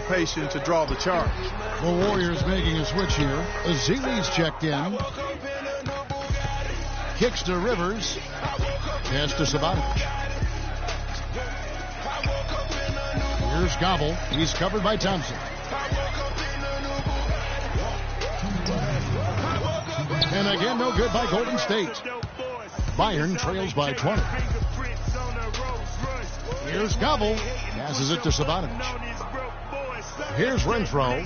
anticipation to draw the charge. The Warriors making a switch here. Azili's checked in. Kicks to Rivers. Pass to Sabotage. Here's Gobble. He's covered by Thompson. And again, no good by Golden State. Bayern trails by 20. Here's Gobble. Passes it to Sabotage. Here's Renfro.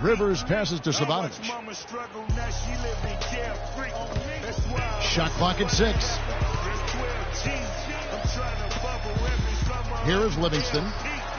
Rivers passes to Sabotage. Shot clock at 6. Here is Livingston.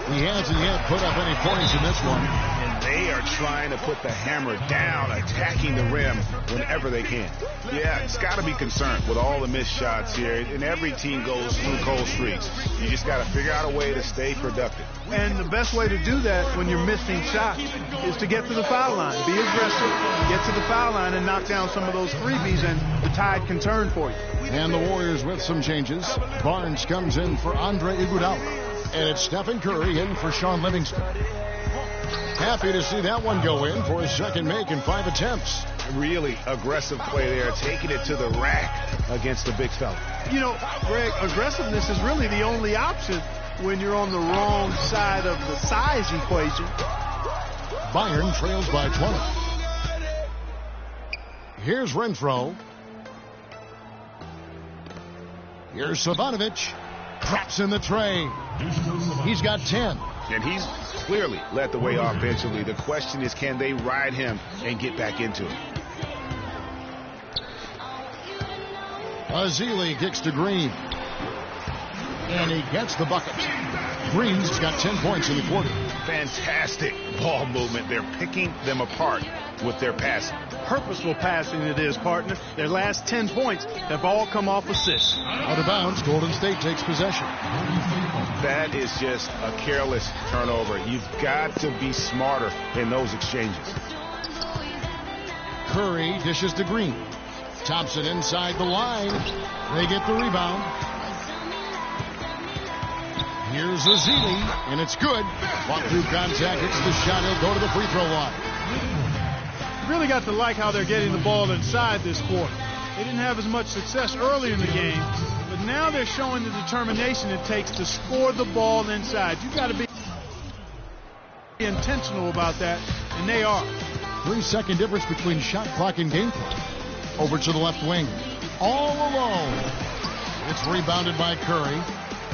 He hasn't yet put up any points in this one. And they are trying to put the hammer down, attacking the rim whenever they can. Yeah, it's got to be concerned with all the missed shots here. And every team goes through cold streaks. You just got to figure out a way to stay productive. And the best way to do that when you're missing shots is to get to the foul line. Be aggressive, get to the foul line, and knock down some of those freebies, and the tide can turn for you. And the Warriors with some changes. Barnes comes in for Andre Iguodala. And it's Stephen Curry in for Sean Livingston. Happy to see that one go in for his second make in 5 attempts. Really aggressive play there, taking it to the rack against the big fella. You know, Greg, aggressiveness is really the only option when you're on the wrong side of the size equation. Bayern trails by 20. Here's Renfro. Here's Savanovic. Drops in the tray. He's got 10. And he's clearly led the way offensively. The question is, can they ride him and get back into it? Azili kicks to Green. And he gets the bucket. Green's got 10 points in the quarter. Fantastic ball movement. They're picking them apart with their passing. Purposeful passing it is, partner. Their last 10 points have all come off assists. Out of bounds, Golden State takes possession. That is just a careless turnover. You've got to be smarter in those exchanges. Curry dishes to Green. Thompson inside the line. They get the rebound. Here's Azili, and it's good. Walk through contact, hits the shot. He'll go to the free throw line. Really got to like how they're getting the ball inside this quarter. They didn't have as much success early in the game, but now they're showing the determination it takes to score the ball inside. You've got to be intentional about that, and they are. 3-second difference between shot clock and game clock. Over to the left wing. All alone. It's rebounded by Curry.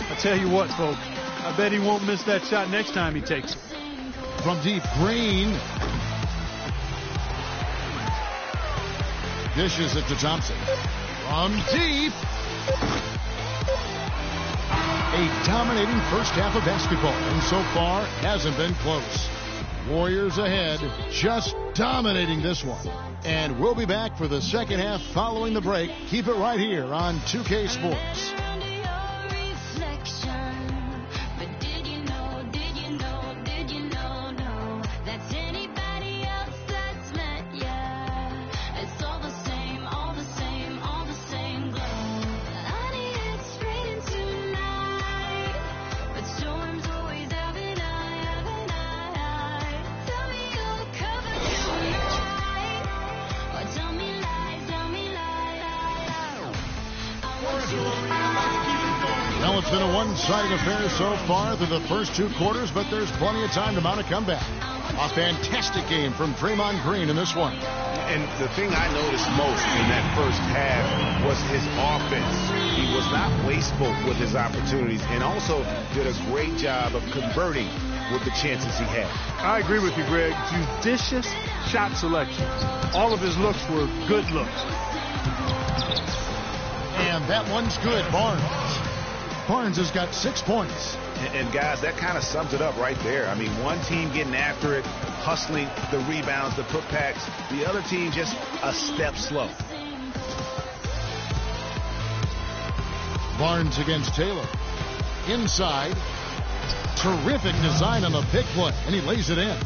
I tell you what, folks, I bet he won't miss that shot next time he takes it. From deep, Green. Dishes it to Thompson. From deep. A dominating first half of basketball, and so far hasn't been close. Warriors ahead, just dominating this one. And we'll be back for the second half following the break. Keep it right here on 2K Sports. Well, it's been a one-sided affair so far through the first 2 quarters, but there's plenty of time to mount a comeback. A fantastic game from Draymond Green in this one. And the thing I noticed most in that first half was his offense. He was not wasteful with his opportunities and also did a great job of converting with the chances he had. I agree with you, Greg. Judicious shot selection. All of his looks were good looks. And that one's good. Barnes has got 6 points. And guys, that kind of sums it up right there. I mean, one team getting after it, hustling the rebounds, the putbacks. The other team just a step slow. Barnes against Taylor. Inside. Terrific design on the pick play, and he lays it in.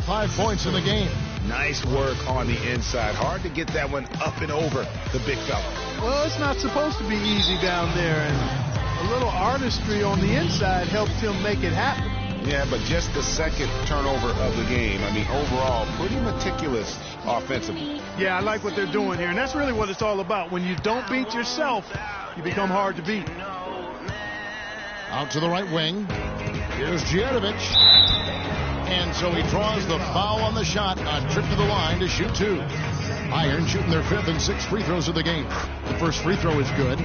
5 points in the game. Nice work on the inside. Hard to get that one up and over the big fella. Well, it's not supposed to be easy down there, and a little artistry on the inside helped him make it happen. Yeah, but just the second turnover of the game. I mean, overall, pretty meticulous offensively. Yeah, I like what they're doing here, and that's really what it's all about. When you don't beat yourself, you become hard to beat. Out to the right wing. Here's Djerdjevic. And so he draws the foul on the shot on trip to the line to shoot two. Bayern shooting their 5th and 6th free throws of the game. The first free throw is good.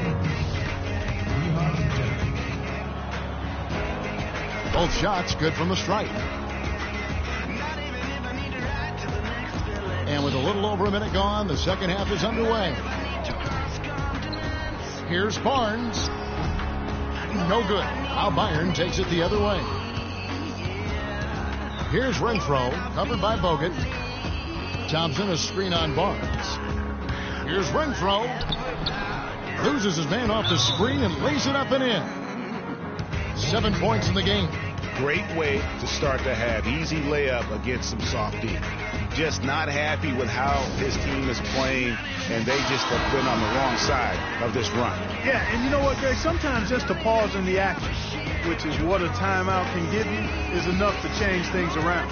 Both shots good from the stripe. And with a little over a minute gone, the second half is underway. Here's Barnes. No good. Now Bayern takes it the other way. Here's Renfro, covered by Bogut. Thompson, a screen on Barnes. Here's Renfro. Loses his man off the screen and lays it up and in. 7 points in the game. Great way to start the half. Easy layup against some soft D. Just not happy with how his team is playing, and they just have been on the wrong side of this run. Yeah, and you know what, Greg? Sometimes just a pause in the action, which is what a timeout can give you, is enough to change things around.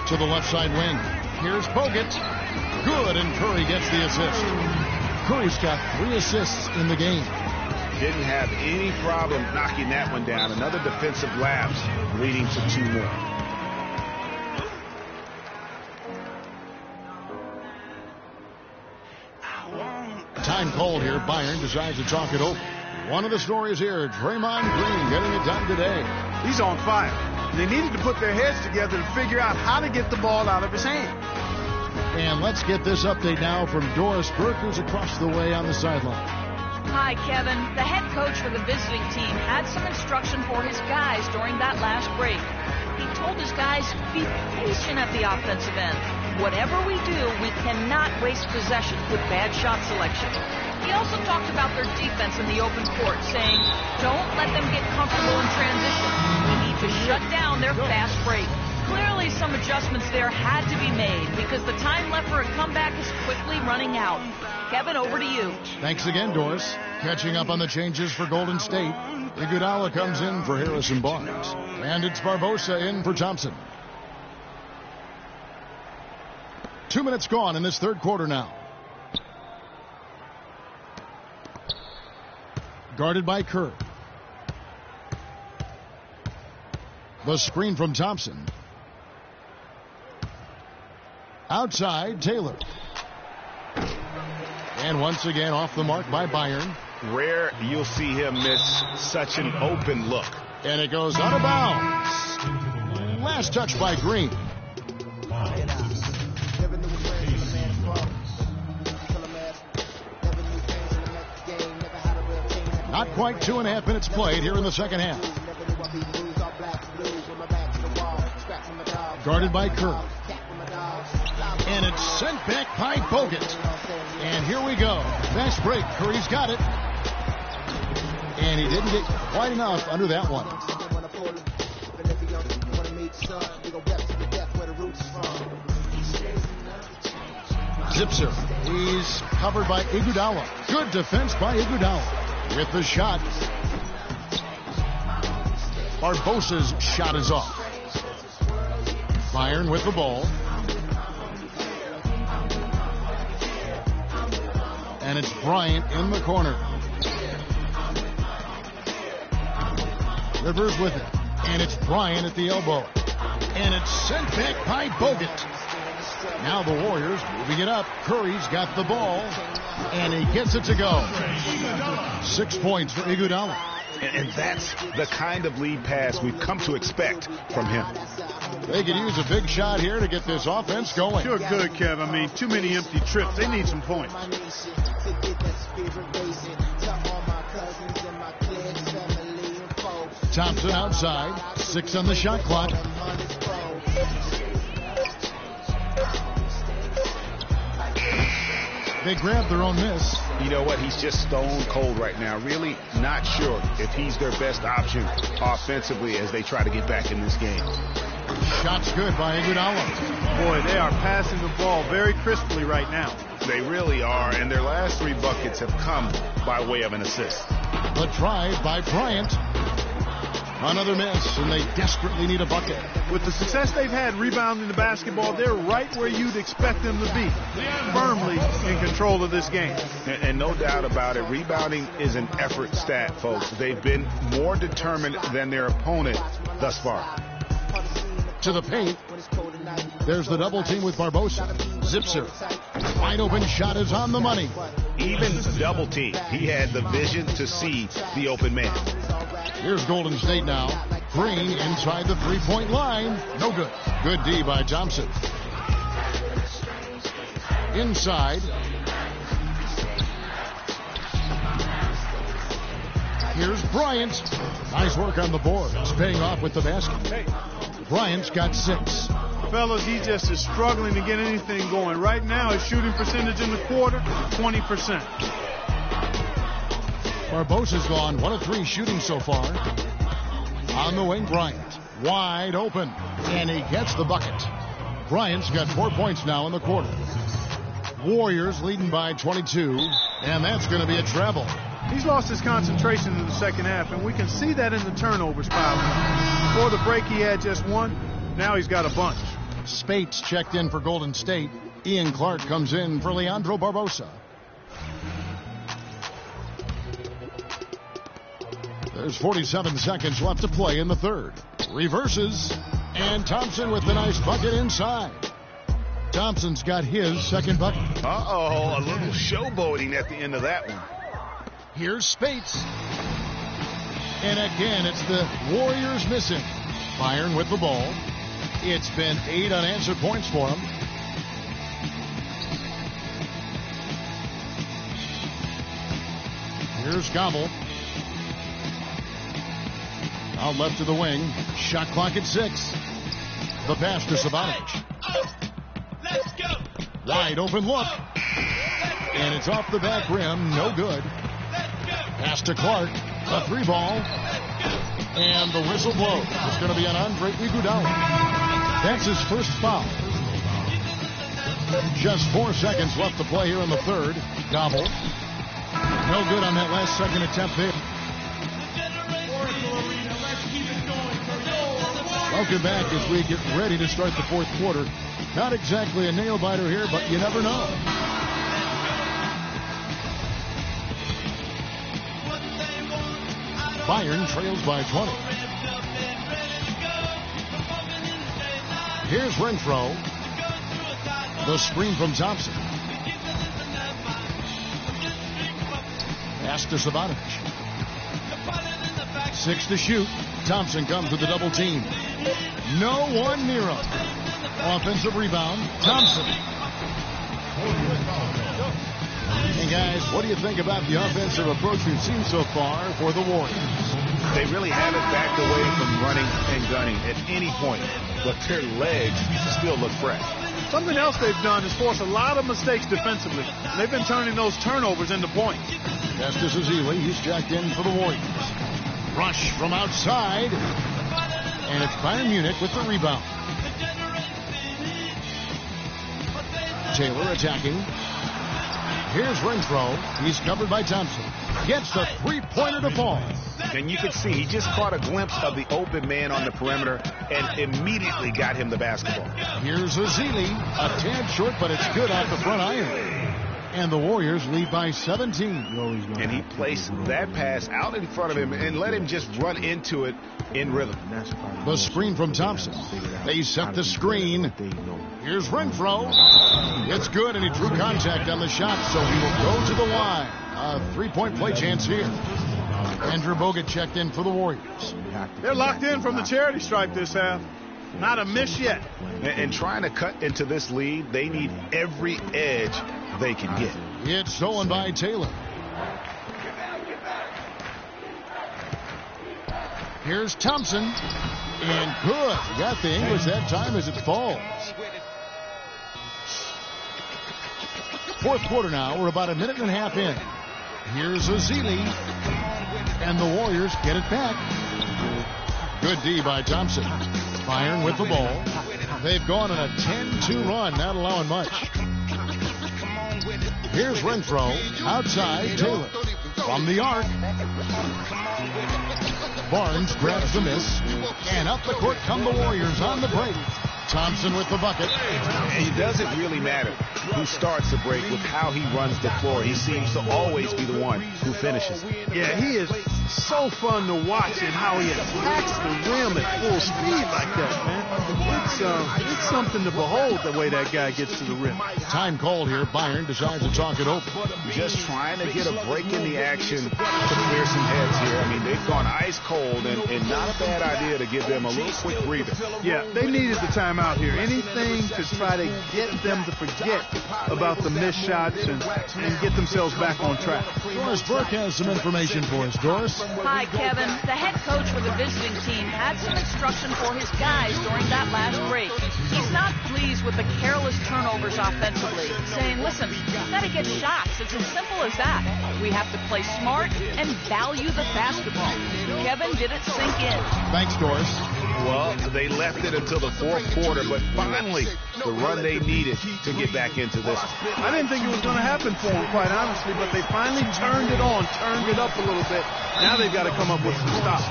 To the left side wing. Here's Bogut. Good, and Curry gets the assist. Curry's got 3 assists in the game. Didn't have any problem knocking that one down. Another defensive lapse leading to 2 more. Time called here. Bayern decides to talk it over. One of the stories here, Draymond Green getting it done today. He's on fire. They needed to put their heads together to figure out how to get the ball out of his hand. And let's get this update now from Doris Burke, who's across the way on the sideline. Hi, Kevin. The head coach for the visiting team had some instruction for his guys during that last break. He told his guys, be patient at the offensive end. Whatever we do, we cannot waste possessions with bad shot selection. He also talked about their defense in the open court, saying, don't let them get comfortable in transition. We need to shut down their fast break. Clearly, some adjustments there had to be made because the time left for a comeback is quickly running out. Kevin, over to you. Thanks again, Doris. Catching up on the changes for Golden State. Iguodala comes in for Harrison Barnes. And it's Barbosa in for Thompson. 2 minutes gone in this third quarter now. Guarded by Kerr. The screen from Thompson. Outside, Taylor. And once again off the mark by Bayern. Rare you'll see him miss such an open look. And it goes out of bounds. Last touch by Green. Not quite 2.5 minutes played here in the second half. Guarded by Kerr. And it's sent back by Bogut. And here we go. Fast break. Curry's got it. And he didn't get quite enough under that one. Zipser. He's covered by Iguodala. Good defense by Iguodala. With the shot. Barbosa's shot is off. Bayern with the ball. And it's Bryant in the corner. Rivers with it. And it's Bryant at the elbow. And it's sent back by Bogut. Now the Warriors moving it up. Curry's got the ball. And he gets it to go. 6 points for Iguodala. And that's the kind of lead pass we've come to expect from him. They could use a big shot here to get this offense going. Sure good, Kev. I mean, too many empty trips. They need some points. Thompson outside. 6 on the shot clock. They grabbed their own miss. You know what? He's just stone cold right now. Really not sure if he's their best option offensively as they try to get back in this game. Shot's good by Iguodala. Boy, they are passing the ball very crisply right now. They really are, and their last 3 buckets have come by way of an assist. The drive by Bryant. Another miss, and they desperately need a bucket. With the success they've had rebounding the basketball, they're right where you'd expect them to be, firmly in control of this game. And no doubt about it, rebounding is an effort stat, folks. They've been more determined than their opponent thus far. To the paint. There's the double team with Barbosa. Zips her. Wide open shot is on the money. Even double team, he had the vision to see the open man. Here's Golden State now. Green inside the three-point line. No good. Good D by Thompson. Inside. Here's Bryant. Nice work on the board. It's paying off with the basket. Bryant's got 6. Fellas, he just is struggling to get anything going. Right now, his shooting percentage in the quarter, 20%. Barbosa's gone 1 of 3 shooting so far. On the wing, Bryant. Wide open. And he gets the bucket. Bryant's got 4 points now in the quarter. Warriors leading by 22. And that's going to be a travel. He's lost his concentration in the second half, and we can see that in the turnovers pile. Before the break, he had just 1. Now he's got a bunch. Spates checked in for Golden State. Ian Clark comes in for Leandro Barbosa. There's 47 seconds left to play in the third. Reverses, and Thompson with the nice bucket inside. Thompson's got his second bucket. Uh-oh, a little showboating at the end of that one. Here's Spates. And again, it's the Warriors missing. Bayern with the ball. It's been 8 unanswered points for him. Here's Gobble. Out left to the wing. Shot clock at 6. The pass to Sabotage. Let's go. Wide open look. And it's off the back rim. No good. Pass to Clark. A 3 ball. And the whistle blows. It's going to be on Andre Iguodala. That's his first foul. Just 4 seconds left to play here in the third. Gobble. No good on that last second attempt there. Welcome back as we get ready to start the fourth quarter. Not exactly a nail-biter here, but you never know. Bayern trails by 20. Here's Renfro. The screen from Thompson. Pass to Sabotage. 6 to shoot. Thompson comes with the double team. No one near him. Offensive rebound. Thompson. And guys, what do you think about the offensive approach we've seen so far for the Warriors? They really haven't backed away from running and gunning at any point, but their legs still look fresh. Something else they've done is force a lot of mistakes defensively. They've been turning those turnovers into points. Justice Ezeli, he's jacked in for the Warriors. Rush from outside. And it's Bayern Munich with the rebound. Taylor attacking. Here's Renfro. He's covered by Thompson. Gets the three-pointer to fall. And you can see he just caught a glimpse of the open man on the perimeter and immediately got him the basketball. Here's Ezeli. A tad short, but it's good off the front iron. And the Warriors lead by 17. And he placed that pass out in front of him and let him just run into it in rhythm. The screen from Thompson. They set the screen. Here's Renfro. It's good, and he drew contact on the shot, so he will go to the line. A three-point play chance here. Andrew Bogut checked in for the Warriors. They're locked in from the charity stripe this half. Not a miss yet. And trying to cut into this lead, they need every edge they can get. It's stolen by Taylor. Here's Thompson. And good. He got the English that time as it falls. Fourth quarter now. We're about a minute and a half in. Here's Ezeli. And the Warriors get it back. Good D by Thompson. Bayern with the ball. They've gone on a 10-2 run, not allowing much. Here's Renfro. Outside, Taylor. From the arc. Barnes grabs the miss. And up the court come the Warriors on the break. Thompson with the bucket. It doesn't really matter who starts the break with how he runs the floor. He seems to always be the one who finishes. Yeah, he is so fun to watch and how he attacks the rim at full speed like that, man. It's something to behold the way that guy gets to the rim. Time called here. Byron decides to talk it over. Just trying to get a break in the action to clear some heads here. I mean, they've gone ice cold, and not a bad idea to give them a little quick breather. Yeah, they needed the timeout here. Anything to try to get them to forget about the missed shots and get themselves back on track. Doris Burke has some information for us. Doris? Hi, Kevin. The head coach for the visiting team had some instruction for his guys during that last break. He's not pleased with the careless turnovers offensively, saying, listen, you've got to get shots. It's as simple as that. We have to play smart and value the basketball. Kevin, did it sink in? Thanks, Doris. Well, they left it until the fourth quarter, but finally the run they needed to get back into this. I didn't think it was going to happen for them, quite honestly, but they finally turned it on, turned it up a little bit. Now they've got to come up with some stops.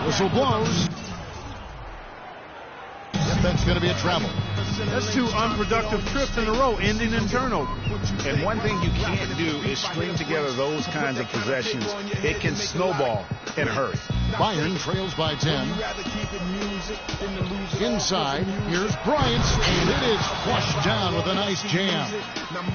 Whistle blows. Yep, that's going to be a travel. That's 2 unproductive trips in a row, ending in turnover. And one thing you can't do is string together those kinds of possessions. It can snowball in a hurry. Byron trails by 10. Inside, here's Bryant, and it is flushed down with a nice jam.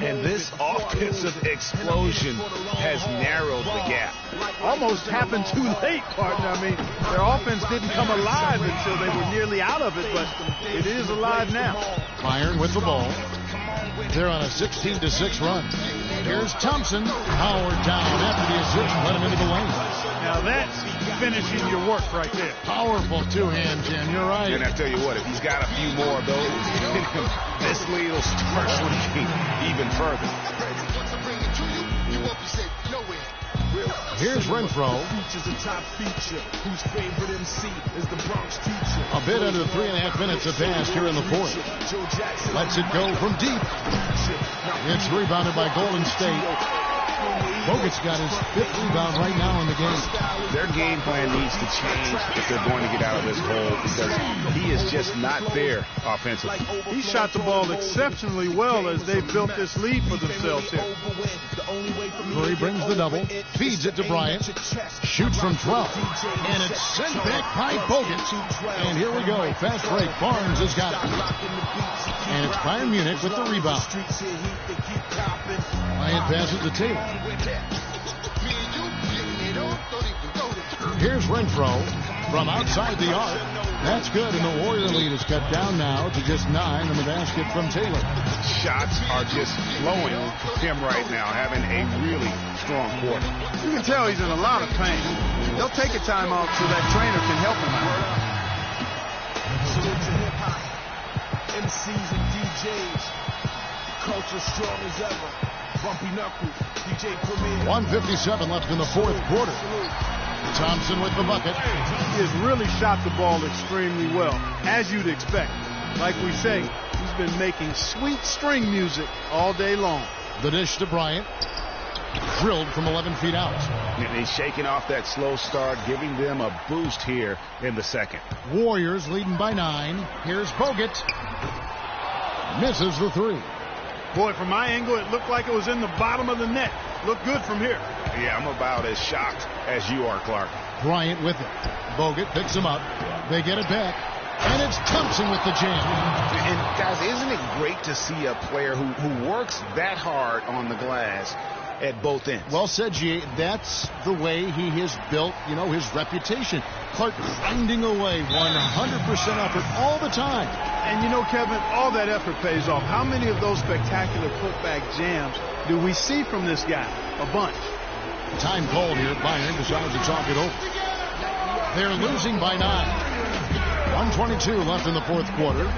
And this offensive explosion has narrowed the gap. Almost happened too late, partner. I mean, their offense didn't come alive until they were nearly out of it, but it is alive now. Byron with the ball. They're on a 16-6 run. Here's Thompson, powered down after the assist, let him into the lane. Now that's finishing your work right there. Powerful two-hand jam, you're right. And I tell you what, if he's got a few more of those, this lead will start shrinking even further. Here's Renfro. A bit under 3.5 minutes have passed here in the fourth. Lets it go from deep. It's rebounded by Golden State. Bogut's got his 5th rebound right now in the game. Their game plan needs to change if they're going to get out of this hole, because he is just not there offensively. He shot the ball exceptionally well as they built this lead for themselves here. Curry brings the double, feeds it to Bryant, shoots from 12, and it's sent back by Bogut. And here we go, fast break. Barnes has got it. And it's Bayern Munich with the rebound. Bryant passes to Taylor. Here's Renfro from outside the arc. That's good, and the Warrior lead is cut down now to just 9 on the basket from Taylor. Shots are just flowing him right now, having a really strong quarter. You can tell he's in a lot of pain. They'll take a timeout so that trainer can help him out. Salute to hip-hop, MCs and DJs, culture strong as ever, bumpy knuckles, DJ Premier. 1:57 left in the fourth quarter. Thompson with the bucket. He has really shot the ball extremely well, as you'd expect. Like we say, he's been making sweet string music all day long. The dish to Bryant. Drilled from 11 feet out. And he's shaking off that slow start, giving them a boost here in the second. Warriors leading by 9. Here's Bogut. Misses the 3. Boy, from my angle, it looked like it was in the bottom of the net. Looked good from here. Yeah, I'm about as shocked as you are, Clark. Bryant with it. Bogut picks him up. They get it back. And it's Thompson with the jam. And, guys, isn't it great to see a player who works that hard on the glass at both ends? Well said, G. That's the way he has built, his reputation. Clark grinding away, 100% effort all the time. And Kevin, all that effort pays off. How many of those spectacular putback jams do we see from this guy? A bunch. Time called here. Byron decides to talk it over. They're losing by 9. 1:22 left in the fourth quarter.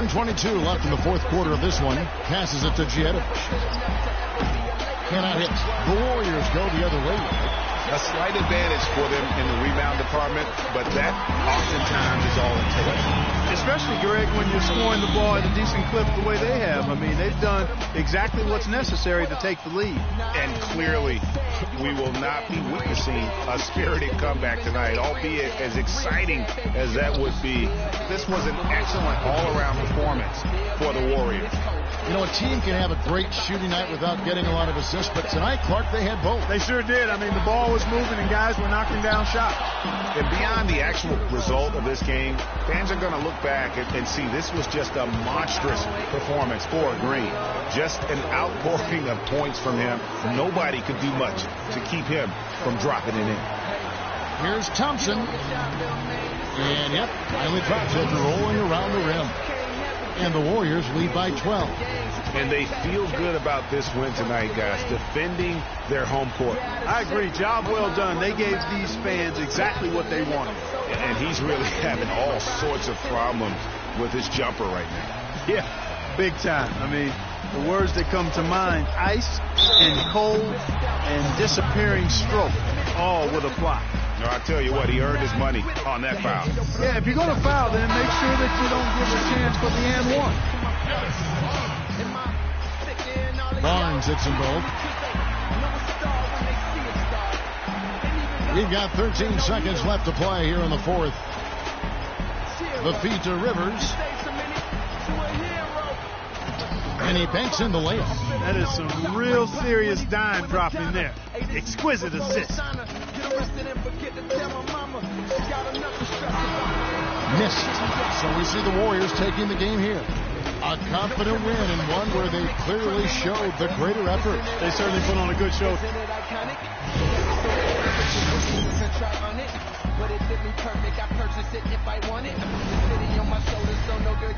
1:22 left in the fourth quarter of this one. Passes it to Djedovic. Cannot hit. The Warriors go the other way. A slight advantage for them in the rebound department, but that oftentimes is all it takes. Especially, Greg, when you're scoring the ball at a decent clip the way they have. I mean, they've done exactly what's necessary to take the lead. And clearly, we will not be witnessing a spirited comeback tonight, albeit as exciting as that would be. This was an excellent all-around performance for the Warriors. You know, a team can have a great shooting night without getting a lot of assists, but tonight, Clark, they had both. They sure did. I mean, the ball was moving and guys were knocking down shots. And beyond the actual result of this game, fans are going to look back and see this was just a monstrous performance for Green. Just an outpouring of points from him. Nobody could do much to keep him from dropping it in. Here's Thompson. And, yep, finally drops it, rolling around the rim. And the Warriors lead by 12. And they feel good about this win tonight, guys, defending their home court. I agree. Job well done. They gave these fans exactly what they wanted. And he's really having all sorts of problems with his jumper right now. Yeah, big time. I mean, the words that come to mind, ice and cold and disappearing stroke, all would apply. No, I tell you what, he earned his money on that foul. Yeah, if you're going to foul, then make sure that you don't give a chance for the and one. Barnes hits them both. We've got 13 seconds left to play here in the fourth. The feed to Rivers. And he banks in the layup. That is some real serious dime dropping there. Exquisite assist. Missed. So we see the Warriors taking the game here. A confident win and one where they clearly showed the greater effort. They certainly put on a good show. But it fit me perfect. I purchased it if I want it. The city on my shoulders, so no good